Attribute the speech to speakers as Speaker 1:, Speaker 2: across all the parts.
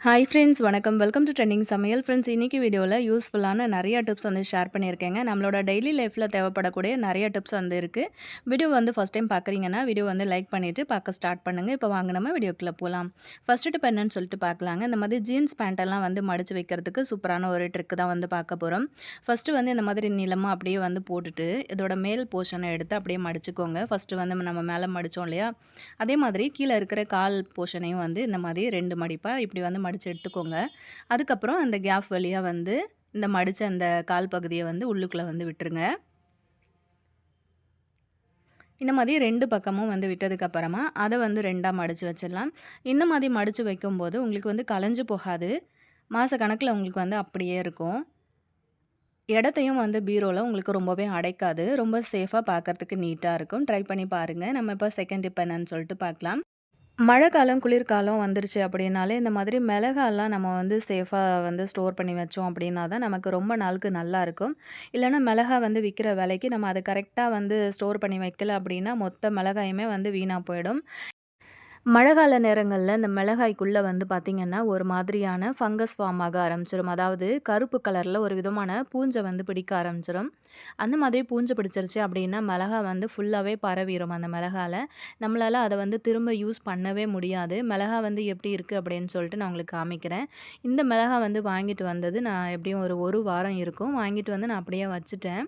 Speaker 1: Hi friends வணக்கம். Welcome to trending சமையல். Friends இன்னைக்கு வீடியோவில் யூஸ்ஃபுல்லான நிறைய டிப்ஸ் வந்து ஷேர் பண்ணியிருக்கேங்க. நம்மளோட டெய்லி லைஃப்பில் தேவைப்படக்கூடிய நிறைய டிப்ஸ் வந்து இருக்குது. வீடியோ வந்து ஃபஸ்ட் டைம் பார்க்குறீங்கன்னா வீடியோ வந்து லைக் பண்ணிவிட்டு பார்க்க ஸ்டார்ட் பண்ணுங்கள். இப்போ வாங்க நம்ம வீடியோக்குள்ளே போகலாம். ஃபஸ்ட்டு டிப் என்னன்னு சொல்லிட்டு பார்க்கலாங்க. இந்த மாதிரி ஜீன்ஸ் பேண்ட்டெல்லாம் வந்து மடித்து வைக்கிறதுக்கு சூப்பரான ஒரு ட்ரிக்கு தான் வந்து பார்க்க போகிறோம். ஃபஸ்ட்டு வந்து இந்த மாதிரி நிலமாக அப்படியே வந்து போட்டுட்டு இதோட மேல் போர்ஷனை எடுத்து அப்படியே மடிச்சுக்கோங்க. ஃபஸ்ட்டு வந்து நம்ம மேலே மடித்தோம் இல்லையா, அதே மாதிரி கீழே இருக்கிற கால் போர்ஷனையும் வந்து இந்த மாதிரி 2 மடிப்பாக இப்படி வந்து மடித்து எடுத்துக்கோங்க. அதுக்கப்புறம் அந்த கேப் வழியாக வந்து இந்த மடித்த அந்த கால் பகுதியை வந்து உள்ளுக்குள்ளே வந்து விட்டுருங்க. இந்த மாதிரி 2 பக்கமும் வந்து விட்டதுக்கப்புறமா அதை வந்து 2ஆக மடித்து வச்சிடலாம். இந்த மாதிரி மடித்து வைக்கும்போது உங்களுக்கு வந்து கலைஞ்சு போகாது. மாதக்கணக்கில் உங்களுக்கு வந்து அப்படியே இருக்கும். இடத்தையும் வந்து பீரோவில் உங்களுக்கு ரொம்பவே அடைக்காது. ரொம்ப சேஃபாக பார்க்குறதுக்கு நீட்டாக இருக்கும். ட்ரை பண்ணி பாருங்கள். நம்ம இப்போ செகண்ட் டிப் என்னன்னு சொல்லிட்டு பார்க்கலாம். மழைக்காலம், குளிர்காலம் வந்துருச்சு அப்படின்னாலே, இந்த மாதிரி மிளகாலாம் நம்ம வந்து சேஃபா வந்து ஸ்டோர் பண்ணி வச்சோம் அப்படின்னா தான் நமக்கு ரொம்ப நாளுக்கு நல்லாயிருக்கும். இல்லைனா மிளகா வந்து விற்கிற விலைக்கு நம்ம அதை கரெக்டாக வந்து ஸ்டோர் பண்ணி வைக்கல அப்படின்னா, மொத்த மிளகாயுமே வந்து வீணாக போயிடும். மழைக்கால நேரங்கள்ல இந்த மிளகாய்க்குள்ள வந்து பார்த்திங்கன்னா, ஒரு மாதிரியான ஃபங்கஸ் ஃபார்ம் ஆக ஆரம்பிச்சிரும். அதாவது கருப்பு கலர்ல ஒரு விதமான பூஞ்சை வந்து பிடிக்க ஆரம்பிச்சிரும். அந்த மாதிரி பூஞ்சை பிடிச்சிருச்சு அப்படின்னா, மிளகா வந்து ஃபுல்லாவே பரவிரும் அந்த மிளகால. நம்மளால அத வந்து திரும்ப யூஸ் பண்ணவே முடியாது. மிளகா வந்து எப்படி இருக்கு அப்படின்னு சொல்லிட்டு நான் உங்களுக்கு காமிக்கிறேன். இந்த மிளகா வந்து வாங்கிட்டு வந்தது நான் எப்படியும் ஒரு 1 வாரம் இருக்கும். வாங்கிட்டு வந்து நான் அப்படியே வச்சுட்டேன்.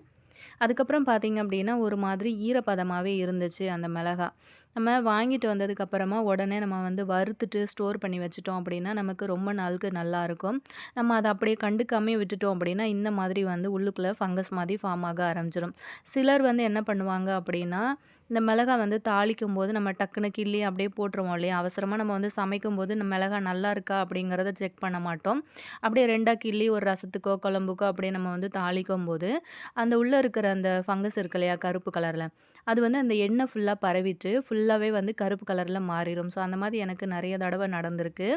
Speaker 1: அதுக்கப்புறம் பார்த்தீங்க அப்படின்னா, ஒரு மாதிரி ஈரப்பதமாவே இருந்துச்சு அந்த மிளகா. நம்ம வாங்கிட்டு வந்ததுக்கப்புறமா உடனே நம்ம வந்து வறுத்துட்டு ஸ்டோர் பண்ணி வச்சுட்டோம் அப்படின்னா, நமக்கு ரொம்ப நாளுக்கு நல்லாயிருக்கும். நம்ம அத அப்படியே கண்டுக்காமயே விட்டுட்டோம் அப்படின்னா, இந்த மாதிரி வந்து உள்ளுக்குள்ள ஃபங்கஸ் மாதிரி ஃபார்ம் ஆக ஆரம்பிச்சிரும். சிலர் வந்து என்ன பண்ணுவாங்க அப்படின்னா, இந்த மிளகா வந்து தாளிக்கும்போது நம்ம டக்குனு கிள்ளி அப்படியே போட்டுருவோம் இல்லையா? அவசரமா நம்ம வந்து சமைக்கும்போது இந்த மிளகா நல்லா இருக்கா அப்படிங்கிறத செக் பண்ண மாட்டோம். அப்படியே 2ஆ கிள்ளி ஒரு ரசத்துக்கோ, குழம்புக்கோ அப்படியே நம்ம வந்து தாளிக்கும்போது அந்த உள்ள இருக்கிற அந்த ஃபங்கஸ் இருக்கு இல்லையா? கருப்பு கலர்ல. அது வந்து அந்த எண்ணெய் ஃபுல்லா பரவிட்டு, ஃபுல்லாவே வந்து கருப்பு கலர்ல மாறிரும். ஸோ, அந்த மாரி எனக்கு நெறைய தடவ நடந்திருக்கு.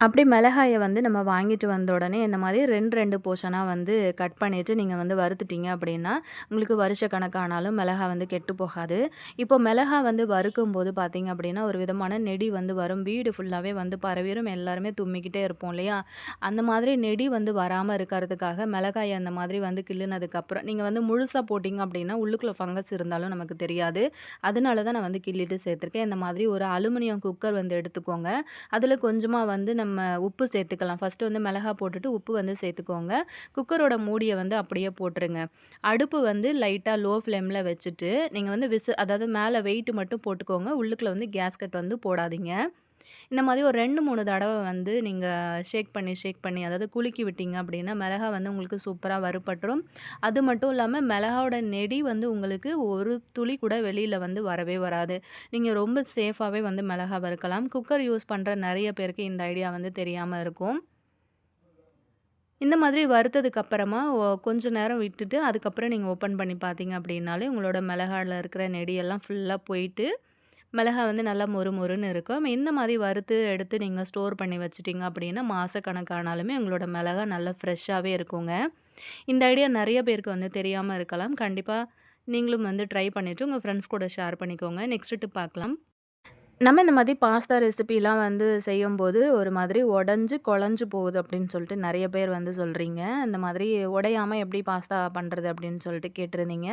Speaker 1: அப்படி மிளகாய வந்து நம்ம வாங்கிட்டு வந்த உடனே இந்த மாதிரி 2, 2 போர்ஷனா வந்து கட் பண்ணிட்டு நீங்க வந்து வறுத்துட்டீங்க அப்படின்னா, உங்களுக்கு வருஷ கணக்கானாலும் மிளகா வந்து கெட்டு போகாது. இப்போ மிளகா வந்து வறுக்கும்போது பார்த்தீங்க அப்படின்னா, ஒரு விதமான நெடி வந்து வரும். வீடு ஃபுல்லாவே வந்து பரவிரும். எல்லாருமே தும்மிக்கிட்டே இருப்போம் இல்லையா? அந்த மாதிரி நெடி வந்து வராம இருக்கிறதுக்காக மிளகாய அந்த மாதிரி வந்து கிள்ளுனதுக்கப்புறம் நீங்க வந்து முழுசா போட்டீங்க அப்படின்னா, உள்ளுக்குள்ள ஃபங்கஸ் இருந்தாலும் நமக்கு தெரியாது. அதனால தான் நான் வந்து கிள்ளிட்டு சேர்த்துருக்கேன். இந்த மாதிரி ஒரு அலுமினியம் குக்கர் வந்து எடுத்துக்கோங்க. அதில கொஞ்சமா வந்து நம்ம உப்பு சேர்த்துக்கலாம். ஃபர்ஸ்ட்டு வந்து மிளகா போட்டுட்டு உப்பு வந்து சேர்த்துக்கோங்க. குக்கரோட மூடிய வந்து அப்படியே போட்டுருங்க. அடுப்பு வந்து லைட்டா லோ ஃப்ளேம்ல வச்சுட்டு, நீங்க வந்து அதாவது மேல வெயிட் மட்டும் போட்டுக்கோங்க. உள்ளுக்குள்ள வந்து கேஸ்கட் வந்து போடாதீங்க. இந்த மாதிரி ஒரு 2, 3 தடவ வந்து நீங்க ஷேக் பண்ணி அதாவது குலுக்கி விட்டீங்க அப்படின்னா, மிளகா வந்து உங்களுக்கு சூப்பரா வறுபட்டுரும். அது மட்டும் இல்லாம மிளகாவோட நெடி வந்து உங்களுக்கு ஒரு துளி கூட வெளியில வந்து வரவே வராது. நீங்க ரொம்ப சேஃபாவே வந்து மிளகா வறுக்கலாம். குக்கர் யூஸ் பண்ற நெறைய பேருக்கு இந்த ஐடியா வந்து தெரியாம இருக்கும். இந்த மாதிரி வறுத்ததுக்கு அப்புறமா கொஞ்ச நேரம் விட்டுட்டு, அதுக்கப்புறம் நீங்க ஓப்பன் பண்ணி பார்த்தீங்க அப்படின்னாலே, உங்களோட மிளகால இருக்கிற நெடியெல்லாம் ஃபுல்லா போயிட்டு மிளகாய் வந்து நல்லா மொறு மொறுன்னு இருக்கும். இந்த மாதிரி வறுத்து எடுத்து நீங்க ஸ்டோர் பண்ணி வச்சுட்டீங்க அப்படின்னா, மாசக்கணக்கானாலுமே உங்களோட மிளகாய் நல்லா ஃப்ரெஷ்ஷாவே இருக்குங்க. இந்த ஐடியா நெறைய பேருக்கு வந்து தெரியாம இருக்கலாம். கண்டிப்பா நீங்களும் வந்து ட்ரை பண்ணிட்டு உங்க ஃப்ரெண்ட்ஸ் கூட ஷேர் பண்ணிக்கோங்க. நெக்ஸ்ட் டிப் பார்க்கலாம். நம்ம இந்த மாதிரி பாஸ்தா ரெசிபிலாம் வந்து செய்யும்போது, ஒரு மாதிரி உடைஞ்சு குழஞ்சு போகுது அப்படின்னு சொல்லிட்டு நெறைய பேர் வந்து சொல்றீங்க. இந்த மாதிரி உடையாம எப்படி பாஸ்தா பண்றது அப்படின்னு சொல்லிட்டு கேட்டிருந்தீங்க.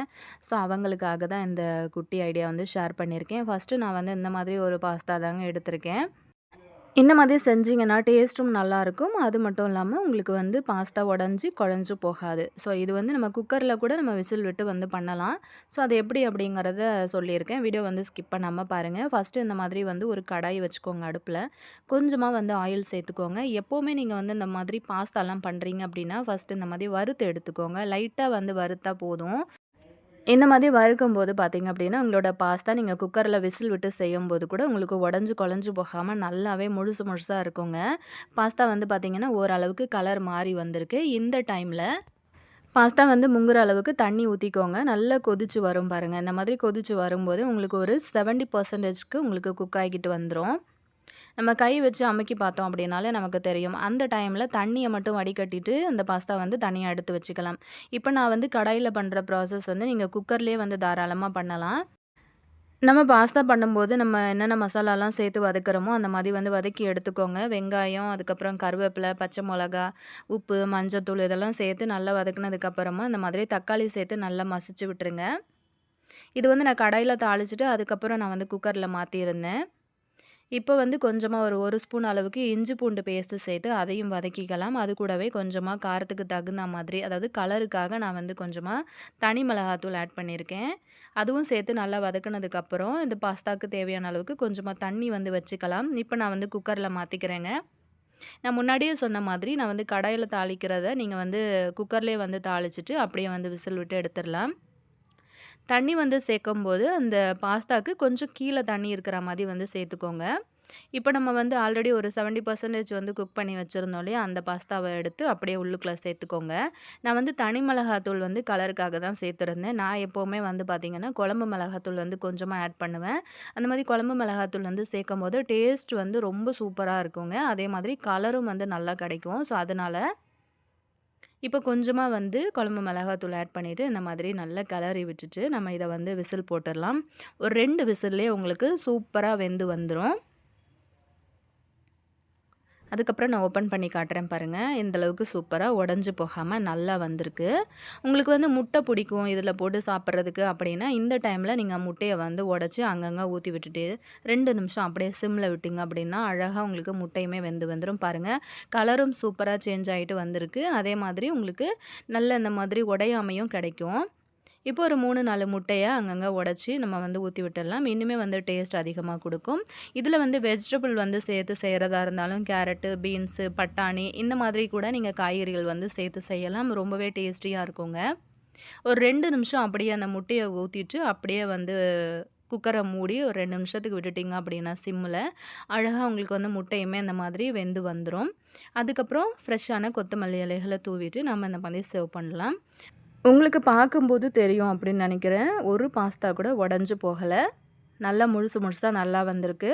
Speaker 1: ஸோ, அவங்களுக்காக தான் இந்த குட்டி ஐடியா வந்து ஷேர் பண்ணியிருக்கேன். ஃபர்ஸ்ட்டு நான் வந்து இந்த மாதிரி ஒரு பாஸ்தா தாங்க எடுத்திருக்கேன். இந்த மாதிரி செஞ்சீங்கன்னா டேஸ்ட்டும் நல்லாயிருக்கும். அது மட்டும் இல்லாம உங்களுக்கு வந்து பாஸ்தா உடைஞ்சு குழஞ்சு போகாது. ஸோ இது வந்து நம்ம குக்கர்ல கூட நம்ம விசில் விட்டு வந்து பண்ணலாம். ஸோ அது எப்படி அப்படிங்கிறத சொல்லியிருக்கேன். வீடியோ வந்து ஸ்கிப் பண்ணாம பாருங்க. ஃபர்ஸ்ட்டு இந்த மாதிரி வந்து ஒரு கடாய் வச்சுக்கோங்க அடுப்புல. கொஞ்சமா வந்து ஆயில் சேர்த்துக்கோங்க. எப்பவுமே நீங்க வந்து இந்த மாதிரி பாஸ்தாலாம் பண்றீங்க அப்படின்னா, ஃபர்ஸ்ட்டு இந்த மாதிரி வறுத்து எடுத்துக்கோங்க. லைட்டா வந்து வறுத்தா போதும். இந்த மாதிரி வறுக்கும்போது பார்த்தீங்க அப்படின்னா, உங்களோட பாஸ்தா நீங்க குக்கர்ல விசில் விட்டு செய்யும்போது கூட உங்களுக்கு உடைஞ்சு குழஞ்சு போகாம நல்லாவே முழுசு முழுசா இருக்குங்க. பாஸ்தா வந்து பார்த்தீங்கன்னா, ஓரளவுக்கு கலர் மாறி வந்திருக்கு. இந்த டைம்ல பாஸ்தா வந்து முங்குற அளவுக்கு தண்ணி ஊத்திக்கோங்க. நல்லா கொதிச்சு வரும் பாருங்க. இந்த மாதிரி கொதிச்சு வரும்போது உங்களுக்கு ஒரு 70%க்கு உங்களுக்கு குக் ஆகிட்டு வந்துரும். நம்ம கை வச்சு அமுக்கி பார்த்தோம் அப்படின்னாலே நமக்கு தெரியும். அந்த டைம்ல தண்ணிய மட்டும் வடிகட்டிட்டு, அந்த பாஸ்தா வந்து தனியா எடுத்து வச்சுக்கலாம். இப்ப நான் வந்து கடாயில பண்ற ப்ராசஸ் வந்து நீங்க குக்கர்லயே வந்து தாராளமா பண்ணலாம். நம்ம பாஸ்தா பண்ணும்போது நம்ம என்னென்ன மசாலாலாம் சேர்த்து வதக்குறோமோ, அந்த மாரி வந்து வதக்கி எடுத்துக்கோங்க. வெங்காயம், அதுக்கப்புறம் கருவேப்பில, பச்சை மொளகா, உப்பு, மஞ்சத்தூள் இதெல்லாம் சேர்த்து நல்லா வதக்குனதுக்கப்புறமா, இந்த மாதிரி தக்காளி சேர்த்து நல்லா மசிச்சு விட்டுருங்க. இது வந்து நான் கடாயில தாளிச்சுட்டு, அதுக்கப்புறம் நான் வந்து குக்கர்ல மாத்தியிருந்தேன். இப்போ வந்து கொஞ்சமா ஒரு 1 ஸ்பூன் அளவுக்கு இஞ்சி பூண்டு பேஸ்ட்டு சேர்த்து அதையும் வதக்கிக்கலாம். அது கூடவே கொஞ்சமா காரத்துக்கு தகுந்த மாதிரி, அதாவது கலருக்காக நான் வந்து கொஞ்சமா தனி மிளகாத்தூள் ஆட் பண்ணியிருக்கேன். அதுவும் சேர்த்து நல்லா வதக்குனதுக்கப்புறம், இந்த பாஸ்தாக்கு தேவையான அளவுக்கு கொஞ்சமா தண்ணி வந்து வச்சுக்கலாம். இப்போ நான் வந்து குக்கர்ல மாத்திக்கிறேங்க. நான் முன்னாடியே சொன்ன மாதிரி நான் வந்து கடாயில தாளிக்கிறத நீங்க வந்து குக்கர்லேயே வந்து தாளிச்சுட்டு, அப்படியே வந்து விசில் விட்டு எடுத்துறலாம். தண்ணி வந்து சேர்க்கும்போது, அந்த பாஸ்தாக்கு கொஞ்சம் கீழ தண்ணி இருக்கிற மாரி வந்து சேர்த்துக்கோங்க. இப்போ நம்ம வந்து ஆல்ரெடி ஒரு 70% வந்து குக் பண்ணி வச்சிருந்தோம் இல்லையா? அந்த பாஸ்தாவ எடுத்து அப்படியே உள்ளுக்குள்ள சேர்த்துக்கோங்க. நான் வந்து தனி மிளகாத்தூள் வந்து கலருக்காக தான் சேர்த்துருந்தேன். நான் எப்பவுமே வந்து பார்த்தீங்கன்னா, குழம்பு மிளகாத்தூள் வந்து கொஞ்சமா ஆட் பண்ணுவேன். அந்த மாரி குழம்பு மிளகாத்தூள் வந்து சேர்க்கும்போது டேஸ்ட் வந்து ரொம்ப சூப்பரா இருக்குங்க. அதே மாதிரி கலரும் வந்து நல்லா கிடைக்கும். ஸோ, அதனால இப்போ கொஞ்சமா வந்து குழம்பு மிளகாத்தூள் ஆட் பண்ணிட்டு, இந்த மாதிரி நல்லா கிளறி விட்டுட்டு, நம்ம இத வந்து விசில் போட்டுறலாம். ஒரு 2 விசில்லேயே உங்களுக்கு சூப்பரா வெந்து வந்துரும். அதுக்கப்புறம் நான் ஓப்பன் பண்ணி காட்டுறேன் பாருங்க. இந்த அளவுக்கு சூப்பரா உடைஞ்சு போகாம நல்லா வந்திருக்கு. உங்களுக்கு வந்து முட்டை பிடிக்கும் இதில போட்டு சாப்பிட்றதுக்கு அப்படின்னா, இந்த டைமில நீங்க முட்டைய வந்து உடைச்சு அங்கங்க ஊத்தி விட்டுட்டு 2 நிமிஷம் அப்படியே சிம்ல விட்டீங்க அப்படின்னா, அழகா உங்களுக்கு முட்டையுமே வெந்து வந்துரும். பாருங்க கலரும் சூப்பரா சேஞ்ச் ஆயிட்டு வந்திருக்கு. அதே மாதிரி உங்களுக்கு நல்ல இந்த மாதிரி உடையாமையும் கிடைக்கும். இப்போ ஒரு 3, 4 முட்டைய அங்கங்க உடைச்சு நம்ம வந்து ஊத்தி விட்டுடலாம். இன்னுமே வந்து டேஸ்ட் அதிகமா குடுக்கும். இதில வந்து வெஜிடபிள் வந்து சேர்த்து செய்றதா இருந்தாலும் கேரட்டு, பீன்ஸு, பட்டாணி இந்த மாதிரி கூட நீங்க காய்கறிகள் வந்து சேர்த்து செய்யலாம். ரொம்பவே டேஸ்டியா இருக்குங்க. ஒரு 2 நிமிஷம் அப்படியே அந்த முட்டைய ஊத்திட்டு, அப்படியே வந்து குக்கர மூடி ஒரு 2 நிமிஷத்துக்கு விட்டுட்டீங்க அப்படின்னா சிம்ல, அழகா உங்களுக்கு வந்து முட்டையுமே அந்த மாதிரி வெந்து வந்துரும். அதுக்கப்புறம் ஃப்ரெஷ்ஷான கொத்தமல்லி இலைகள தூவிட்டு நம்ம இந்த மாதிரி சர்வ் பண்ணலாம். உங்களுக்கு பார்க்கும்போது தெரியும் அப்படின்னு நெனைக்கிறேன். ஒரு பாஸ்தா கூட உடைஞ்சு போகல. நல்லா முழுசு முழுசா நல்லா வந்திருக்கு.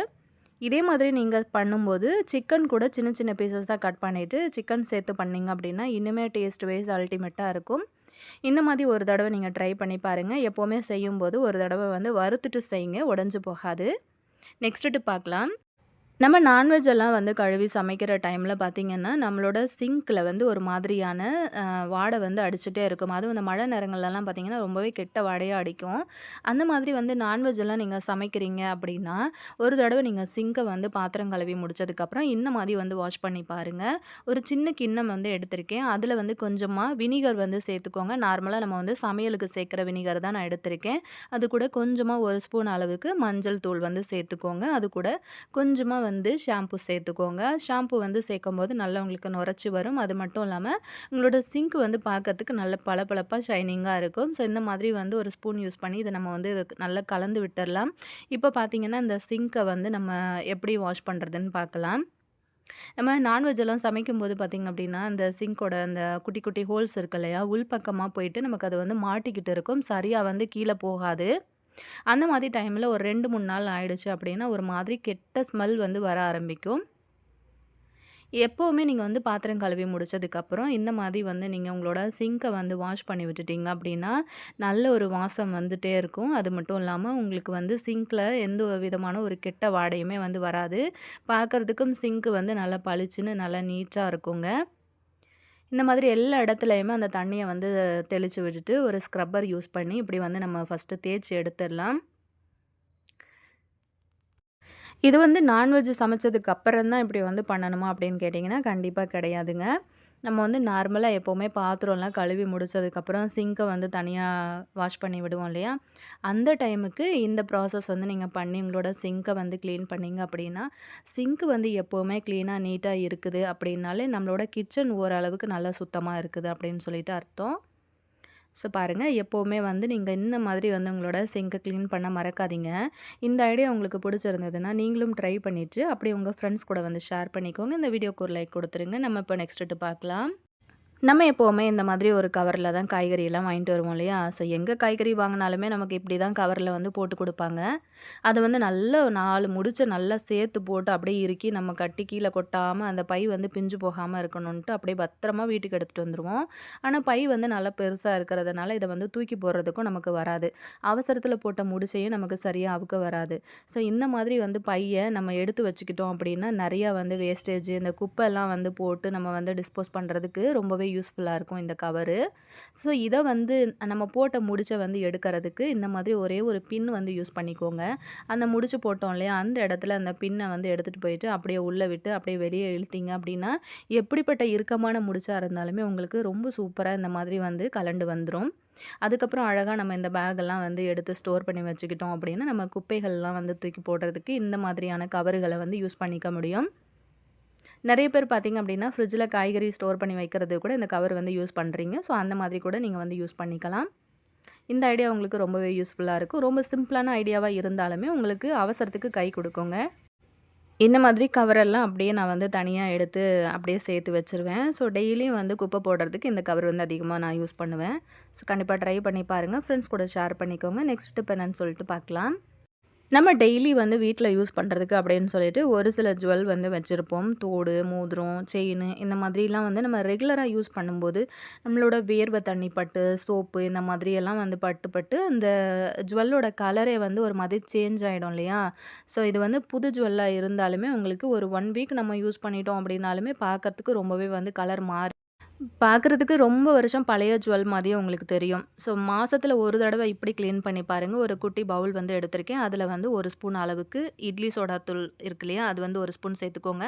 Speaker 1: இதே மாதிரி நீங்க பண்ணும்போது, சிக்கன் கூட சின்ன சின்ன பீசஸா கட் பண்ணிட்டு, சிக்கன் சேர்த்து பண்ணீங்க அப்படின்னா, இன்னுமே டேஸ்ட் வைஸ் அல்டிமேட்டா இருக்கும். இந்த மாதிரி ஒரு தடவ நீங்க ட்ரை பண்ணி பாருங்க. எப்பவுமே செய்யும்போது ஒரு தடவ வந்து வறுத்துட்டு செய்யுங்க. உடைஞ்சு போகாது. நெக்ஸ்ட் டிப் பார்க்கலாம். நம்ம நான்வெஜ் எல்லாம் வந்து கழுவி சமைக்கிற டைமில் பார்த்தீங்கன்னா, நம்மளோட சிங்க்ல வந்து ஒரு மாதிரியான வாடை வந்து அடிச்சுட்டே இருக்கும். அதுவும் இந்த மழை நேரங்கள்லலாம் பார்த்தீங்கன்னா, ரொம்பவே கெட்ட வாடையா அடிக்கும். அந்த மாதிரி வந்து நான்வெஜ் எல்லாம் நீங்க சமைக்கிறீங்க அப்படின்னா, ஒரு தடவ நீங்க சிங்க வந்து பாத்திரம் கழுவி முடிச்சதுக்கப்புறம் இந்த மாதிரி வந்து வாஷ் பண்ணி பாருங்க. ஒரு சின்ன கிண்ணம் வந்து எடுத்திருக்கேன். அதில வந்து கொஞ்சமா வினிகர் வந்து சேர்த்துக்கோங்க. நார்மலா நம்ம வந்து சமையலுக்கு சேர்க்கிற வினிகர் தான் நான் எடுத்திருக்கேன். அது கூட கொஞ்சமா 1 ஸ்பூன் அளவுக்கு மஞ்சள் தூள் வந்து சேர்த்துக்கோங்க. அது கூட கொஞ்சமா வந்து ஷாம்பு சேர்த்துக்கோங்க. ஷாம்பு வந்து சேர்க்கும்போது நல்லா உங்களுக்கு நுரைச்சி வரும். அது மட்டும் இல்லாம, உங்களோட சிங்க் வந்து பார்க்கறதுக்கு நல்ல பளபளப்பா, ஷைனிங்கா இருக்கும். ஸோ, இந்த மாதிரி வந்து ஒரு ஸ்பூன் யூஸ் பண்ணி இத நம்ம வந்து நல்லா கலந்து விட்டுறலாம். இப்போ பார்த்தீங்கன்னா, இந்த சிங்க்க வந்து நம்ம எப்படி வாஷ் பண்ணுறதுன்னு பார்க்கலாம். நம்ம நான்வெஜ் எல்லாம் சமைக்கும்போது பார்த்தீங்க அப்படின்னா, அந்த சிங்க்கோட அந்த குட்டி குட்டி ஹோல்ஸ் இருக்கு இல்லையா? உள் பக்கமா போயிட்டு நமக்கு அது வந்து மாட்டிக்கிட்டு இருக்கும். சரியா வந்து கீழ போகாது. அந்த மாதிரி டைமில ஒரு 2, 3 நாள் ஆயிடுச்சு அப்படின்னா, ஒரு மாதிரி கெட்ட ஸ்மெல் வந்து வர ஆரம்பிக்கும். எப்பவுமே நீங்க வந்து பாத்திரம் கழுவி முடிச்சதுக்கப்புறம், இந்த மாதிரி வந்து நீங்க உங்களோட சிங்க்க வந்து வாஷ் பண்ணி விட்டுட்டீங்க அப்படின்னா, நல்ல ஒரு வாசம் வந்துட்டே இருக்கும். அது மட்டும் இல்லாம உங்களுக்கு வந்து சிங்க்ல எந்த ஒரு விதமான ஒரு கெட்ட வாடையுமே வந்து வராது. பார்க்கறதுக்கும் சிங்க் வந்து நல்லா பளிச்சுன்னு நல்லா நீட்டா இருக்குங்க. இந்த மாதிரி எல்லா இடத்துலயுமே அந்த தண்ணிய வந்து தெளிச்சு விட்டுட்டு, ஒரு ஸ்க்ரப்பர் யூஸ் பண்ணி இப்படி வந்து நம்ம ஃபர்ஸ்ட்டு தேய்ச்சு எடுத்துடலாம். இது வந்து நான்வெஜ் சமைச்சதுக்கு அப்புறம் தான் இப்படி வந்து பண்ணணுமா அப்படின்னு கேட்டிங்கன்னா, கண்டிப்பா கிடையாதுங்க. நம்ம வந்து நார்மலா எப்பவுமே பாத்திரம்லாம் கழுவி முடிச்சதுக்கப்புறம் சிங்க்க வந்து தனியா வாஷ் பண்ணி விடுவோம் இல்லையா? அந்த டைமுக்கு இந்த ப்ராசஸ் வந்து நீங்க பண்ணி உங்களோட சிங்க்க வந்து கிளீன் பண்ணீங்க அப்படின்னா, சிங்க் வந்து எப்பவுமே கிளீனா, நீட்டா இருக்குது அப்படின்னாலே நம்மளோட கிச்சன் ஓரளவுக்கு நல்லா சுத்தமா இருக்குது அப்படின்னு சொல்லிட்டு அர்த்தம். ஸோ பாருங்கள் எப்போவுமே வந்து நீங்கள் இந்த மாதிரி வந்து உங்களோட சிங்கை க்ளீன் பண்ண மறக்காதீங்க. இந்த ஐடியா உங்களுக்கு பிடிச்சிருந்ததுன்னா நீங்களும் ட்ரை பண்ணிவிட்டு அப்படியே உங்கள் ஃப்ரெண்ட்ஸ் கூட வந்து ஷேர் பண்ணிக்கோங்க. இந்த வீடியோக்கு ஒரு லைக் கொடுத்துருங்க. நம்ம இப்போ நெக்ஸ்ட்டு பார்க்கலாம். நம்ம எப்போவுமே இந்த மாதிரி ஒரு கவரில் தான் காய்கறியெல்லாம் வாங்கிட்டு வருவோம் இல்லையா? ஸோ எங்கே காய்கறி வாங்கினாலுமே நமக்கு இப்படி தான் கவரில் வந்து போட்டு கொடுப்பாங்க. அதை வந்து நல்லா 4 முடிச்ச நல்லா சேர்த்து போட்டு அப்படியே இறுக்கி நம்ம கட்டி கீழே கொட்டாமல் அந்த பை வந்து பிஞ்சு போகாமல் இருக்கணுன்ட்டு அப்படியே பத்திரமா வீட்டுக்கு எடுத்துகிட்டு வந்துடுவோம். ஆனால் பை வந்து நல்லா பெருசாக இருக்கிறதுனால இதை வந்து தூக்கி போடுறதுக்கும் நமக்கு வராது. அவசரத்தில் போட்ட முடிச்சையும் நமக்கு சரியாக அவுக்க வராது. ஸோ இந்த மாதிரி வந்து பையை நம்ம எடுத்து வச்சுக்கிட்டோம் அப்படின்னா நிறையா வந்து வேஸ்டேஜ் இந்த குப்பைலாம் வந்து போட்டு நம்ம வந்து டிஸ்போஸ் பண்ணுறதுக்கு ரொம்பவே யூஸ்ஃபுல்லாக இருக்கும் இந்த கவரு. ஸோ இதை வந்து நம்ம போட்ட முடிச்சை வந்து எடுக்கிறதுக்கு இந்த மாதிரி ஒரே ஒரு பின் வந்து யூஸ் பண்ணிக்கோங்க. அந்த முடிச்சு போட்டோம் இல்லையா, அந்த இடத்துல அந்த பின்னை வந்து எடுத்துகிட்டு போயிட்டு அப்படியே உள்ளே விட்டு அப்படியே வெளியே இழுத்தீங்க அப்படின்னா எப்படிப்பட்ட இறுக்கமான முடிச்சாக இருந்தாலுமே உங்களுக்கு ரொம்ப சூப்பராக இந்த மாதிரி வந்து கலண்டு வந்துடும். அதுக்கப்புறம் அழகாக நம்ம இந்த பேக்கெல்லாம் வந்து எடுத்து ஸ்டோர் பண்ணி வச்சுக்கிட்டோம் அப்படின்னா நம்ம குப்பைகள்லாம் வந்து தூக்கி போடுறதுக்கு இந்த மாதிரியான கவர்களை வந்து யூஸ் பண்ணிக்க முடியும். நிறைய பேர் பார்த்தீங்க அப்படின்னா ஃப்ரிட்ஜில் காய்கறி ஸ்டோர் பண்ணி வைக்கிறது கூட இந்த கவர் வந்து யூஸ் பண்ணுறீங்க. ஸோ அந்த மாதிரி கூட நீங்கள் வந்து யூஸ் பண்ணிக்கலாம். இந்த ஐடியா உங்களுக்கு ரொம்பவே யூஸ்ஃபுல்லாக இருக்கும். ரொம்ப சிம்பிளான ஐடியாவாக இருந்தாலுமே உங்களுக்கு அவசரத்துக்கு கை கொடுக்குங்க. இந்த மாதிரி கவரெல்லாம் அப்படியே நான் வந்து தனியாக எடுத்து அப்படியே சேர்த்து வச்சுருவேன். ஸோ டெய்லியும் வந்து குப்பை போடுறதுக்கு இந்த கவர் வந்து அதிகமாக நான் யூஸ் பண்ணுவேன். ஸோ கண்டிப்பாக ட்ரை பண்ணி பாருங்கள். ஃப்ரெண்ட்ஸ் கூட ஷேர் பண்ணிக்கோங்க. நெக்ஸ்ட் டிப் என்னன்னு சொல்லிட்டு பார்க்கலாம். நம்ம டெய்லி வந்து வீட்டில் யூஸ் பண்ணுறதுக்கு அப்படின்னு சொல்லிட்டு ஒரு சில ஜுவல் வந்து வச்சுருப்போம். தோடு, மோதிரம், செயின் இந்த மாதிரிலாம் வந்து நம்ம ரெகுலராக யூஸ் பண்ணும்போது நம்மளோட வேர்வை தண்ணி பட்டு, சோப்பு இந்த மாதிரியெல்லாம் வந்து பட்டு பட்டு அந்த ஜுவல்லோட கலரே வந்து ஒரு மாதிரி சேஞ்ச் ஆகிடும் இல்லையா? ஸோ இது வந்து புது ஜுவல்லாக இருந்தாலுமே உங்களுக்கு ஒரு 1 வீக் நம்ம யூஸ் பண்ணிட்டோம் அப்படின்னாலுமே பார்க்கறதுக்கு ரொம்பவே வந்து கலர் மாறி பார்க்குறதுக்கு ரொம்ப வருஷம் பழைய ஜுவல் மாதிரியே உங்களுக்கு தெரியும். ஸோ மாசத்துல ஒரு தடவை இப்படி கிளீன் பண்ணி பாருங்க. ஒரு குட்டி பவுல் வந்து எடுத்திருக்கேன். அதில வந்து 1 ஸ்பூன் அளவுக்கு இட்லி சோடா தூள் இருக்கு இல்லையா? அது வந்து 1 ஸ்பூன் சேர்த்துக்கோங்க.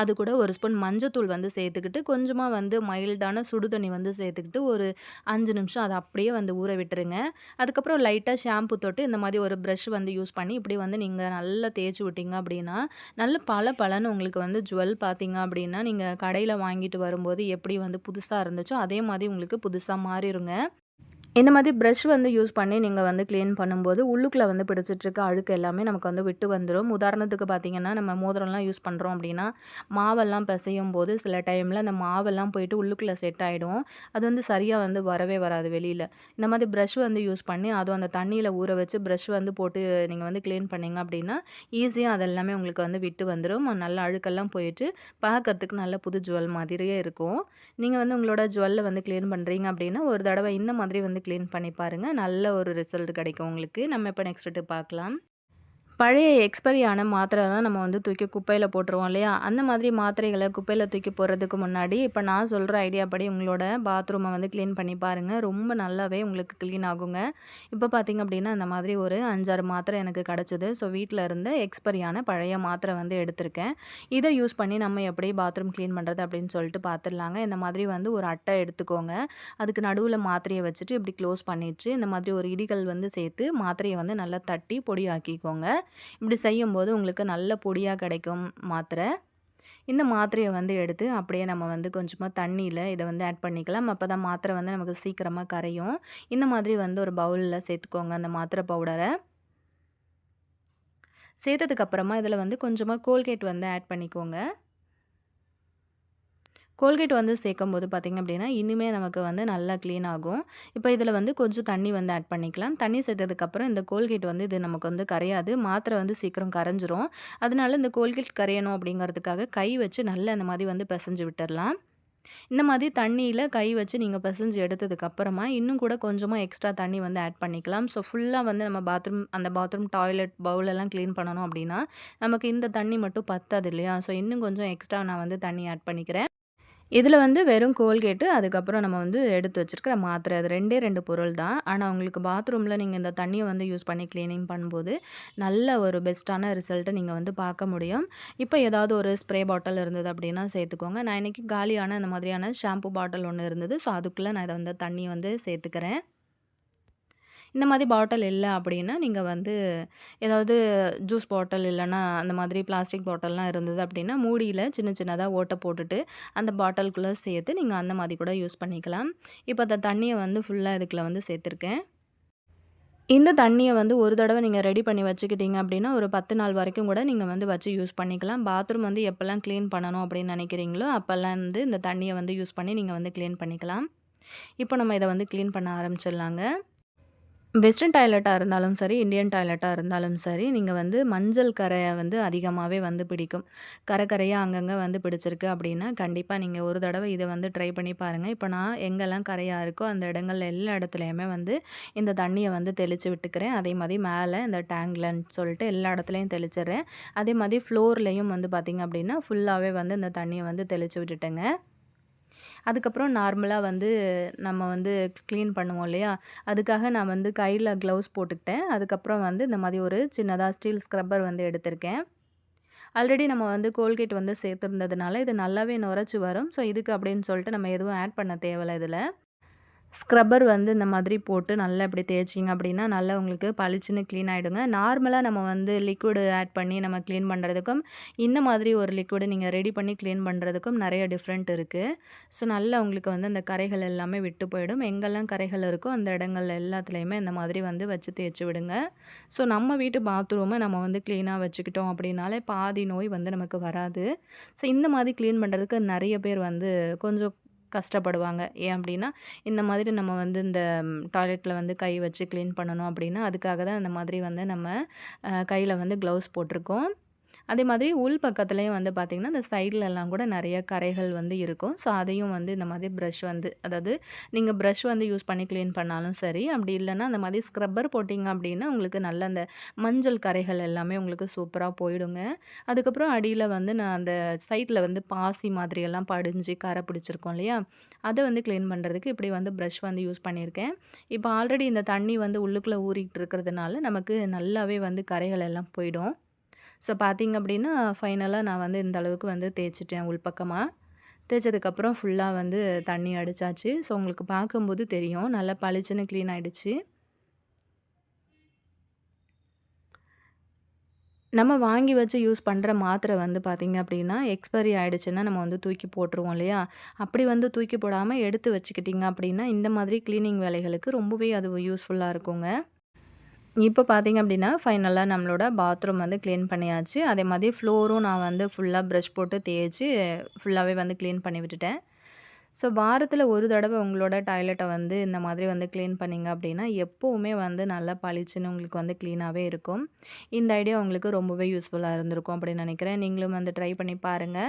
Speaker 1: அது கூட 1 ஸ்பூன் மஞ்சத்தூள் வந்து சேர்த்துக்கிட்டு, கொஞ்சமா வந்து மைல்டான சுடு தண்ணி வந்து சேர்த்துக்கிட்டு, ஒரு 5 நிமிஷம் அத அப்படியே வந்து ஊற விட்டுருங்க. அதுக்கப்புறம் லைட்டா ஷாம்பு தொட்டு இந்த மாதிரி ஒரு பிரஷ் வந்து யூஸ் பண்ணி இப்படி வந்து நீங்க நல்லா தேய்ச்சு விட்டீங்க அப்படின்னா, நல்ல பளபளன்னு உங்களுக்கு வந்து ஜுவல் பார்த்தீங்க அப்படின்னா, நீங்க கடையில வாங்கிட்டு வரும்போது எப்படி வந்து புதுசா இருந்துச்சோ, அதே மாதிரி உங்களுக்கு புதுசா மாறிருங்க. இந்த மாதிரி பிரஷ் வந்து யூஸ் பண்ணி நீங்கள் வந்து க்ளீன் பண்ணும்போது உள்ளுக்குள்ளே வந்து பிடிச்சிட்ருக்க அழுக்கு எல்லாமே நமக்கு வந்து விட்டு வந்துடும். உதாரணத்துக்கு பார்த்தீங்கன்னா, நம்ம மோதிரம்லாம் யூஸ் பண்ணுறோம் அப்படின்னா, மாவெல்லாம் பிசையும் போது சில டைமில் அந்த மாவெல்லாம் போயிட்டு உள்ளுக்குள்ளே செட் ஆகிடும். அது வந்து சரியாக வந்து வரவே வராது வெளியில். இந்த மாதிரி ப்ரஷ் வந்து யூஸ் பண்ணி அதுவும் அந்த தண்ணியில் ஊற வச்சு ப்ரஷ் வந்து போட்டு நீங்கள் வந்து க்ளீன் பண்ணிங்க அப்படின்னா, ஈஸியாக அதெல்லாமே உங்களுக்கு வந்து விட்டு வந்துடும். நல்ல அழுக்கெல்லாம் போயிட்டு பார்க்கறதுக்கு நல்ல புது ஜுவல் மாதிரியே இருக்கும். நீங்கள் வந்து உங்களோட ஜுவல்ல வந்து க்ளீன் பண்ணுறீங்க அப்படின்னா, ஒரு தடவை இந்த மாதிரி வந்து க்ளீன் பண்ணி பாருங்கள். நல்ல ஒரு ரிசல்ட் கிடைக்கும் உங்களுக்கு. நம்ம இப்போ நெக்ஸ்ட் டிப் பார்க்கலாம். பழைய எக்ஸ்பைரி ஆன மாத்திரைலாம் நம்ம வந்து தூக்கி குப்பையில போட்டுருவோம் இல்லையா? அந்த மாதிரி மாத்திரைகள குப்பையில தூக்கி போடுறதுக்கு முன்னாடி, இப்ப நான் சொல்ற ஐடியா படி உங்களோட பாத்ரூம வந்து கிளீன் பண்ணி பாருங்க. ரொம்ப நல்லாவே உங்களுக்கு கிளீன் ஆகுங்க. இப்ப பார்த்தீங்க அப்படின்னா, அந்த மாதிரி ஒரு 5, 6 மாத்திரை எனக்கு கிடைச்சது. ஸோ வீட்ல இருந்த எக்ஸ்பைரி ஆன பழைய மாத்திரை வந்து எடுத்திருக்கேன். இத யூஸ் பண்ணி நம்ம எப்படி பாத்ரூம் கிளீன் பண்றது அப்படின்னு சொல்லிட்டு பார்த்துடலாங்க. இந்த மாதிரி வந்து ஒரு அட்டை எடுத்துக்கோங்க. அதுக்கு நடுவுல மாத்திரைய வச்சுட்டு இப்படி க்ளோஸ் பண்ணிட்டு, இந்த மாதிரி ஒரு இடிகல் வந்து சேர்த்து மாத்திரைய வந்து நல்லா தட்டி பொடியாக்கிக்கோங்க. இப்படி செய்யும்போது உங்களுக்கு நல்ல பொடியாக கிடைக்கும் மாத்திரை. இந்த மாத்திரையை வந்து எடுத்து அப்படியே நம்ம வந்து கொஞ்சமாக தண்ணியில் இதை வந்து ஆட் பண்ணிக்கலாம். அப்போ தான் மாத்திரை வந்து நமக்கு சீக்கிரமாக கரையும். இந்த மாதிரி வந்து ஒரு பவுலில் சேர்த்துக்கோங்க அந்த மாத்திரை பவுடரை. சேர்த்ததுக்கப்புறமா இதில் வந்து கொஞ்சமாக கோல்கேட் வந்து ஆட் பண்ணிக்கோங்க. கோல்கேட் வந்து சேர்க்கும்போது பார்த்திங்க அப்படின்னா இன்னுமே நமக்கு வந்து நல்லா க்ளீன் ஆகும். இப்போ இதில் வந்து கொஞ்சம் தண்ணி வந்து ஆட் பண்ணிக்கலாம். தண்ணி சேர்த்ததுக்கப்புறம் இந்த கோல்கேட் வந்து இது நமக்கு வந்து கரையாது. மாத்திரை வந்து சீக்கிரம் கரைஞ்சிரும். அதனால இந்த கோல்கேட் கரையணும் அப்படிங்கிறதுக்காக கை வச்சு நல்லா இந்த மாதிரி வந்து பிசைஞ்சு விட்டுடலாம். இந்த மாதிரி தண்ணியில் கை வச்சு நீங்கள் பிசைஞ்சு எடுத்ததுக்கப்புறமா இன்னும் கூட கொஞ்சமாக எக்ஸ்ட்ரா தண்ணி வந்து ஆட் பண்ணிக்கலாம். ஸோ ஃபுல்லாக வந்து நம்ம பாத்ரூம் டாய்லெட் பவுலெல்லாம் க்ளீன் பண்ணணும் அப்படின்னா நமக்கு இந்த தண்ணி மட்டும் பத்தாது இல்லையா? ஸோ இன்னும் கொஞ்சம் எக்ஸ்ட்ரா நான் வந்து தண்ணி ஆட் பண்ணிக்கிறேன். இதில் வந்து வெறும் கோல்கேட்டு, அதுக்கப்புறம் நம்ம வந்து எடுத்து வச்சிருக்கிற மாத்திரை. அது 2 பொருள் தான். ஆனா உங்களுக்கு பாத்ரூமில் நீங்கள் இந்த தண்ணிய வந்து யூஸ் பண்ணி கிளீனிங் பண்ணும்போது, நல்ல ஒரு பெஸ்ட்டான ரிசல்ட்ட நீங்க வந்து பார்க்க முடியும். இப்போ ஏதாவது ஒரு ஸ்ப்ரே பாட்டில் இருந்தது அப்படின்னா சேர்த்துக்கோங்க. நான் இன்னைக்கு காலியான இந்த மாதிரியான ஷாம்பு பாட்டில் ஒண்ணு இருந்தது. ஸோ அதுக்குள்ள நான் இத வந்து தண்ணிய வந்து சேர்த்துக்கிறேன். இந்த மாதிரி பாட்டில் இல்ல அப்படின்னா, நீங்க வந்து ஏதாவது ஜூஸ் பாட்டில் இல்லன்னா, அந்த மாதிரி பிளாஸ்டிக் பாட்டில்லாம் இருந்தது அப்படின்னா, மூடியில சின்ன சின்னதா ஓட்ட போட்டுட்டு, அந்த பாட்டிலுக்குள்ள சேர்த்து நீங்க அந்த மாதிரி கூட யூஸ் பண்ணிக்கலாம். இப்போ அந்த தண்ணிய வந்து ஃபுல்லா இதுக்குள்ள வந்து சேர்த்துருக்கேன். இந்த தண்ணிய வந்து ஒரு தடவ நீங்க ரெடி பண்ணி வச்சுக்கிட்டீங்க அப்படின்னா, ஒரு 10 நாள் வரைக்கும் கூட நீங்க வந்து வச்சு யூஸ் பண்ணிக்கலாம். பாத்ரூம் வந்து எப்பலாம் கிளீன் பண்ணணும் அப்படின்னு நினைக்கிறீங்களோ, அப்பலாம் வந்து இந்த தண்ணிய வந்து யூஸ் பண்ணி நீங்க வந்து கிளீன் பண்ணிக்கலாம். இப்போ நம்ம இத வந்து கிளீன் பண்ண ஆரம்பிச்சிடலாங்க. வெஸ்டர்ன் டாய்லெட்டா இருந்தாலும் சரி, இந்தியன் டாய்லெட்டா இருந்தாலும் சரி, நீங்க வந்து மஞ்சள் கறைய வந்து அதிகமாவே வந்து பிடிக்கும். கரையா அங்கங்க வந்து பிடிச்சிருக்கு அப்படின்னா, கண்டிப்பா நீங்க ஒரு தடவ இத வந்து ட்ரை பண்ணி பாருங்க. இப்ப நான் எங்கெல்லாம் கரையா இருக்கோ, அந்த இடங்கள்ல எல்லா இடத்துலயுமே வந்து இந்த தண்ணிய வந்து தெளிச்சு விட்டுக்கிறேன். அதே மாரி மேல இந்த டேங்க்லன்னு சொல்லிட்டு எல்லா இடத்துலயும் தெளிச்சிடுறேன். அதே மாரி ஃப்ளோர்லயும் வந்து பார்த்தீங்க அப்படின்னா, ஃபுல்லாவே வந்து இந்த தண்ணிய வந்து தெளிச்சு விட்டுட்டேங்க. அதுக்கப்புறம் நார்மலா வந்து நம்ம வந்து க்ளீன் பண்ணுவோம் இல்லையா? அதுக்காக நான் வந்து கையில க்ளவுஸ் போட்டுக்கிட்டேன். அதுக்கப்புறம் வந்து இந்த மாரி ஒரு சின்னதா ஸ்டீல் ஸ்க்ரப்பர் வந்து எடுத்திருக்கேன். ஆல்ரெடி நம்ம வந்து கோல்கேட் வந்து சேர்த்துருந்ததுனால, இது நல்லாவே நுரைச்சு வரும். ஸோ, இதுக்கு அப்படின்னு சொல்லிட்டு நம்ம எதுவும் ஆட் பண்ண தேவையில்ல இதுல. ஸ்க்ரப்பர் வந்து இந்த மாதிரி போட்டு நல்லா இப்படி தேய்ச்சிங்க அப்படின்னா, நல்லா உங்களுக்கு பளிச்சுன்னு க்ளீன் ஆயிடுங்க. நார்மலா நம்ம வந்து லிக்விடு ஆட் பண்ணி நம்ம க்ளீன் பண்ணுறதுக்கும், இந்த மாதிரி ஒரு லிக்விடு நீங்க ரெடி பண்ணி க்ளீன் பண்ணுறதுக்கும் நெறைய டிஃப்ரெண்ட் இருக்கு. ஸோ, நல்லா உங்களுக்கு வந்து அந்த கறைகள் எல்லாமே விட்டு போயிடும். எங்கெல்லாம் கறைகள் இருக்கோ, அந்த இடங்கள்ல எல்லாத்துலயுமே இந்த மாதிரி வந்து வச்சு தேய்ச்சு விடுங்க. ஸோ, நம்ம வீட்டு பாத்ரூம நம்ம வந்து க்ளீனா வச்சுக்கிட்டோம் அப்படின்னாலே, பாதி நோய் வந்து நமக்கு வராது. ஸோ, இந்த மாதிரி க்ளீன் பண்ணுறதுக்கு நெறைய பேர் வந்து கொஞ்சம் கஷ்டப்படுவாங்க. ஏன் அப்டின்னா, இந்த மாதிரி நம்ம வந்து இந்த டாய்லெட்ல வந்து கை வச்சு கிளீன் பண்ணணும் அப்டின்னா, அதுக்காக தான் இந்த மாதிரி வந்து நம்ம கையில வந்து க்ளவுஸ் போட்டிருக்கோம். அதே மாதிரி உள் பக்கத்துலயும் வந்து பார்த்திங்கன்னா, இந்த சைட்லலாம் கூட நெறைய கறைகள் வந்து இருக்கும். ஸோ, அதையும் வந்து இந்த மாதிரி ப்ரஷ் வந்து அதாவது நீங்க ப்ரஷ் வந்து யூஸ் பண்ணி கிளீன் பண்ணாலும் சரி, அப்படி இல்லன்னா அந்த மாதிரி ஸ்க்ரப்பர் போட்டிங்க அப்படின்னா, உங்களுக்கு நல்ல அந்த மஞ்சள் கறைகள் எல்லாமே உங்களுக்கு சூப்பரா போயிடுங்க. அதுக்கப்புறம் அடியில வந்து நான் அந்த சைட்ல வந்து பாசி மாதிரியெல்லாம் படிஞ்சு கரை பிடிச்சிருக்கும் இல்லையா? அத வந்து கிளீன் பண்ணுறதுக்கு இப்படி வந்து ப்ரஷ் வந்து யூஸ் பண்ணியிருக்கேன். இப்போ ஆல்ரெடி இந்த தண்ணி வந்து உள்ளுக்குள்ள ஊறிட்டு இருக்கிறதுனால, நமக்கு நல்லாவே வந்து கறைகள் எல்லாம் போயிடும். ஸோ பார்த்தீங்க அப்படின்னா, ஃபைனலா நான் வந்து இந்த அளவுக்கு வந்து தேய்ச்சுட்டேன் உள்பக்கமா. தேய்ச்சதுக்கப்புறம் ஃபுல்லா வந்து தண்ணி அடிச்சாச்சு. ஸோ உங்களுக்கு பார்க்கும்போது தெரியும். நல்லா பளிச்சுன்னு க்ளீன் ஆயிடுச்சு. நம்ம வாங்கி வச்சு யூஸ் பண்ற மாத்திரை வந்து பார்த்தீங்க அப்படின்னா, எக்ஸ்பைரி ஆயிடுச்சுன்னா நம்ம வந்து தூக்கி போட்டுருவோம் இல்லையா? அப்படி வந்து தூக்கி போடாம எடுத்து வச்சுக்கிட்டீங்க அப்படின்னா, இந்த மாதிரி கிளீனிங் வேலைகளுக்கு ரொம்பவே அது யூஸ்ஃபுல்லா இருக்குங்க. இப்போ பார்த்தீங்க அப்படின்னா, ஃபைனலா நம்மளோட பாத்ரூம் வந்து கிளீன் பண்ணியாச்சு. அதே மாதிரி ஃப்ளோரும் நான் வந்து ஃபுல்லா பிரஷ் போட்டு தேய்ச்சு, ஃபுல்லாவே வந்து கிளீன் பண்ணி விட்டுட்டேன். ஸோ, வாரத்தில ஒரு தடவ உங்களோட டாய்லெட்ட வந்து இந்த மாதிரி வந்து கிளீன் பண்ணீங்க அப்படின்னா, எப்பவுமே வந்து நல்லா பளிச்சுன்னு உங்களுக்கு வந்து கிளீனாவே இருக்கும். இந்த ஐடியா உங்களுக்கு ரொம்பவே யூஸ்ஃபுல்லா இருந்திருக்கும் அப்படின்னு நினைக்கிறேன். நீங்களும் வந்து ட்ரை பண்ணி பாருங்க.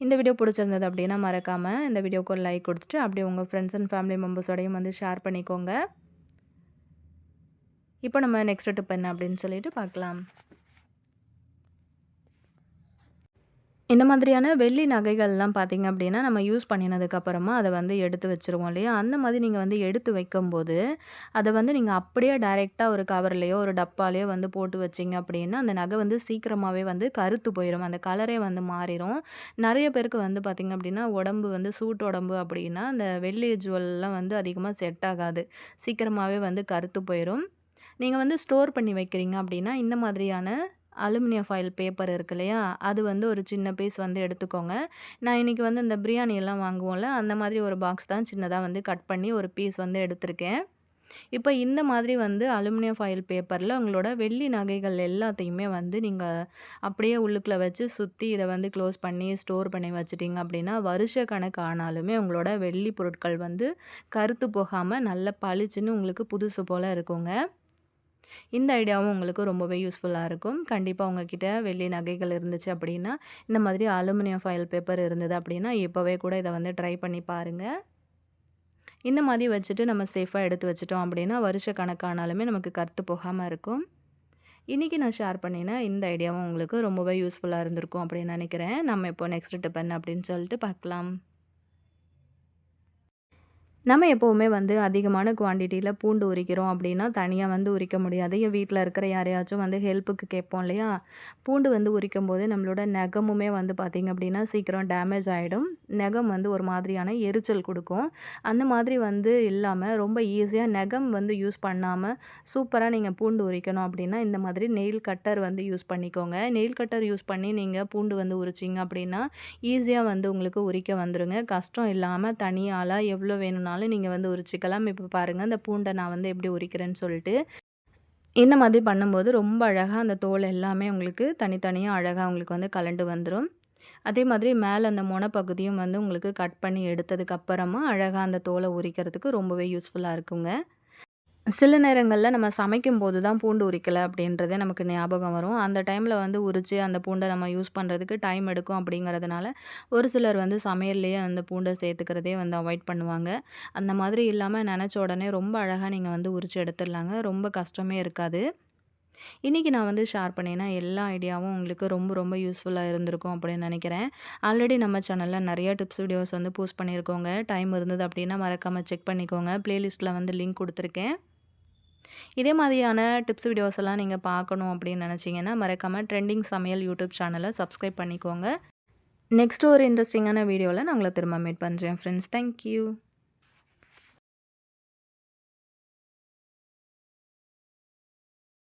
Speaker 1: இந்த வீடியோ பிடிச்சிருந்தது அப்படின்னா, மறக்காம இந்த வீடியோக்கு ஒரு லைக் குடுத்துட்டு, அப்படியே உங்க ஃப்ரெண்ட்ஸ் அண்ட் ஃபேமிலி மெம்பர்ஸோடையும் வந்து ஷேர் பண்ணிக்கோங்க. இப்போ நம்ம நெக்ஸ்ட் டிப் என்ன அப்படின்னு சொல்லிட்டு பார்க்கலாம். இந்த மாதிரியான வெள்ளி நகைகள்லாம் பார்த்தீங்க அப்படின்னா, நம்ம யூஸ் பண்ணினதுக்கப்புறமா அத வந்து எடுத்து வச்சுருவோம் இல்லையா? அந்த மாதிரி நீங்க வந்து எடுத்து வைக்கும்போது, அத வந்து நீங்க அப்படியே டைரக்ட்டா ஒரு கவர்லயோ, ஒரு டப்பாலயோ வந்து போட்டு வச்சீங்க அப்படின்னா, அந்த நகை வந்து சீக்கிரமாவே வந்து கருத்து போயிரும். அந்த கலரே வந்து மாறிரும். நெறைய பேருக்கு வந்து பார்த்தீங்க அப்படின்னா, உடம்பு வந்து சூட் உடம்பு அப்படின்னா, அந்த வெள்ளி ஜுவல்லாம் வந்து அதிகமா செட் ஆகாது. சீக்கிரமாவே வந்து கருத்து போயிரும். நீங்க வந்து ஸ்டோர் பண்ணி வைக்கிறீங்க அப்படின்னா, இந்த மாதிரியான அலுமினியம் ஃபாயில் பேப்பர் இருக்கு இல்லையா? அது வந்து ஒரு சின்ன பீஸ் வந்து எடுத்துக்கோங்க. நான் இன்னைக்கு வந்து இந்த பிரியாணி எல்லாம் வாங்குவோம்ல, அந்த மாதிரி ஒரு பாக்ஸ் தான் சின்னதா வந்து கட் பண்ணி ஒரு பீஸ் வந்து எடுத்திருக்கேன். இப்ப இந்த மாதிரி வந்து அலுமினியம் ஃபாயில் பேப்பர்ல உங்களோட வெள்ளி நகைகள் எல்லாத்தையுமே வந்து நீங்க அப்படியே உள்ளுக்குள்ள வச்சு சுத்தி இத வந்து க்ளோஸ் பண்ணி ஸ்டோர் பண்ணி வச்சுட்டீங்க அப்படின்னா, வருஷ கணக்கு ஆனாலுமே உங்களோட வெள்ளி பொருட்கள் வந்து கருத்து போகாம நல்ல பளிச்சுன்னு உங்களுக்கு புதுசு போல இருக்குங்க. இந்த ஐடியாவும் உங்களுக்கு ரொம்பவே யூஸ்ஃபுல்லா இருக்கும். கண்டிப்பா உங்ககிட்ட வெள்ளி நகைகள் இருந்துச்சு அப்படின்னா, இந்த மாதிரி அலுமினியம் ஃபாயில் பேப்பர் இருந்தது அப்படின்னா, இப்பவே கூட இத வந்து ட்ரை பண்ணி பாருங்க. இந்த மாதிரி வச்சுட்டு நம்ம சேஃபா எடுத்து வச்சுட்டோம் அப்படின்னா, வருஷ கணக்கானாலுமே நமக்கு கருத்து போகாம இருக்கும். இன்னைக்கு நான் ஷேர் பண்ணின இந்த ஐடியாவும் உங்களுக்கு ரொம்பவே யூஸ்ஃபுல்லா இருந்திருக்கும் அப்படின்னு நெனைக்கிறேன். நம்ம இப்போ நெக்ஸ்ட் டிப் என்ன அப்படின்னு சொல்லிட்டு பார்க்கலாம். நம்ம எப்போவுமே வந்து அதிகமான குவான்டிட்டியில பூண்டு உரிக்கிறோம் அப்படின்னா, தனியா வந்து உரிக்க முடியாது. என் வீட்ல இருக்கிற யாரையாச்சும் வந்து ஹெல்ப்புக்கு கேட்போம் இல்லையா? பூண்டு வந்து உரிக்கும்போது நம்மளோட நகமுமே வந்து பார்த்திங்க அப்படின்னா, சீக்கிரம் டேமேஜ் ஆயிடும். நகம் வந்து ஒரு மாதிரியான எரிச்சல் குடுக்கும். அந்த மாதிரி வந்து இல்லாம, ரொம்ப ஈஸியா நகம் வந்து யூஸ் பண்ணாம, சூப்பரா நீங்க பூண்டு உரிக்கணும் அப்படின்னா, இந்த மாதிரி நெயில் கட்டர் வந்து யூஸ் பண்ணிக்கோங்க. நெயில் கட்டர் யூஸ் பண்ணி நீங்க பூண்டு வந்து உரிச்சீங்க அப்படின்னா, ஈஸியா வந்து உங்களுக்கு உரிக்க வந்துருங்க. கஷ்டம் இல்லாம தனி ஆளா எவ்வளோ வேணும்னாலும் வேணும்னாலும் நீங்கள் வந்து உரிச்சிக்கலாம். இப்போ பாருங்கள் அந்த பூண்டை நான் வந்து எப்படி உரிக்கிறேன்னு சொல்லிட்டு. இந்த மாதிரி பண்ணும்போது ரொம்ப அழகாக அந்த தோல் எல்லாமே உங்களுக்கு தனித்தனியாக அழகாக உங்களுக்கு வந்து கலண்டு வந்துடும். அதே மாதிரி மேலே அந்த மொன பகுதியும் வந்து உங்களுக்கு கட் பண்ணி எடுத்ததுக்கு அப்புறமா அழகாக அந்த தோலை உரிக்கிறதுக்கு ரொம்பவே யூஸ்ஃபுல்லாக இருக்குங்க. சில நேரங்கள்ல நம்ம சமைக்கும்போது தான் பூண்டு உரிக்கல அப்படின்றதே நமக்கு ஞாபகம் வரும். அந்த டைம்ல வந்து உரிச்சு அந்த பூண்ட நம்ம யூஸ் பண்றதுக்கு டைம் எடுக்கும் அப்படிங்கிறதுனால, ஒரு சிலர் வந்து சமையல்லயே அந்த பூண்ட சேர்த்துக்கிறதே வந்து அவாய்ட் பண்ணுவாங்க. அந்த மாதிரி இல்லாம நெனச்ச உடனே ரொம்ப அழகா நீங்க வந்து உரிச்சு எடுத்துடலாங்க. ரொம்ப கஷ்டமே இருக்காது. இன்னைக்கு நான் வந்து ஷேர் பண்ணின எல்லா ஐடியாவும் உங்களுக்கு ரொம்ப ரொம்ப யூஸ்ஃபுல்லா இருந்திருக்கும் அப்படின்னு நெனைக்கிறேன். ஆல்ரெடி நம்ம சேனல்ல நெறைய டிப்ஸ் வீடியோஸ் வந்து போஸ்ட் பண்ணியிருக்கோங்க. டைம் இருந்தது அப்படின்னா மறக்காம செக் பண்ணிக்கோங்க. பிளேலிஸ்ட்ல வந்து லிங்க் குடுத்துருக்கேன். இதே மாதிரியான டிப்ஸ் வீடியோஸ் எல்லாம் நீங்க பார்க்கணும் அப்படின்னு நினச்சிங்கன்னா, மறக்காம ட்ரெண்டிங் சமையல் யூடியூப் சேனலை சப்ஸ்கிரைப் பண்ணிக்கோங்க. நெக்ஸ்ட் ஒரு இன்ட்ரெஸ்டிங்கான வீடியோல நான் உங்கள திரும்ப மீட் பண்றேன் ஃப்ரெண்ட்ஸ். Thank you.